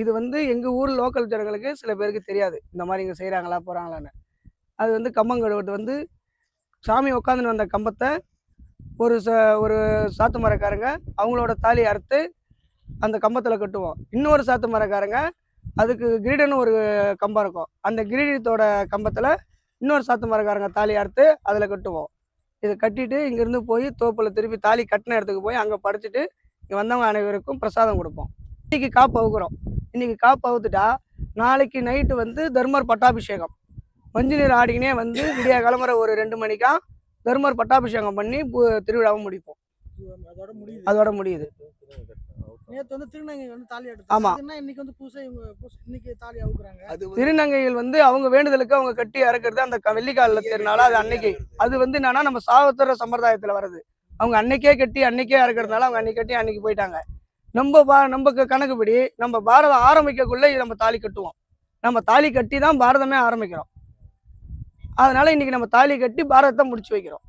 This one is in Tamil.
இது வந்து எங்கள் ஊர் லோக்கல் ஜனங்களுக்கு சில பேருக்கு தெரியாது, இந்த மாதிரி இங்கே செய்கிறாங்களா போகிறாங்களான்னு. அது வந்து கம்பம் கழுவுறது வந்து சாமி உட்காந்துன்னு வந்த கம்பத்தை ஒரு சாத்து மரக்காரங்க அவங்களோட தாலி அறுத்து அந்த கம்பத்தில் கட்டுவோம். இன்னொரு சாத்து மரக்காரங்க அதுக்கு கிரீடன்னு ஒரு கம்பம் இருக்கும், அந்த கிரீடத்தோட கம்பத்தில் இன்னொரு சாத்து மரக்காரங்க தாலி அறுத்து அதில் கட்டுவோம். இதை கட்டிட்டு இங்கேருந்து போய் தோப்பில் திருப்பி தாலி கட்டின இடத்துக்கு போய் அங்கே படைச்சிட்டு இங்கே வந்தவங்க அனைவருக்கும் பிரசாதம் கொடுப்போம். இன்னைக்கு காப்பு அவுக்குறோம். இன்னைக்கு காப்பு அவுத்துட்டா நாளைக்கு நைட்டு வந்து தர்மர் பட்டாபிஷேகம். மஞ்சள் நீர் ஆடிக்கினே வந்து விடிய கிளம்புற ஒரு 2 மணிக்கா தர்மர் பட்டாபிஷேகம் பண்ணி திருவிழாவும் முடிப்போம். அதோட முடியுது. நேத்து வந்து திருநங்கை வந்து தாலி எடுத்து. ஆமா. இன்னைக்கு வந்து பூசை இன்னைக்கு தாலி அவுக்குறாங்க. திருநங்கைகள் வந்து அவங்க வேண்டுதலுக்கு அவங்க கட்டி இறக்குறது அந்த வெள்ளிக்கால திருநாள். அது அன்னைக்கு அது வந்து என்னன்னா நம்ம சாவத்திர சம்பிரதாயத்துல வருது. அவங்க அன்னைக்கே கட்டி அன்னைக்கே இறக்குறதுனால அவங்க அன்னைக்கு கட்டி அன்னைக்கு போயிட்டாங்க. நம்ம கணக்குப்படி நம்ம பாரதம் ஆரம்பிக்கக்குள்ள நம்ம தாலி கட்டுவோம். நம்ம தாலி கட்டி தான் பாரதமே ஆரம்பிக்கிறோம். அதனால இன்னைக்கு நம்ம தாலி கட்டி பாரதத்தை முடிச்சு வைக்கிறோம்.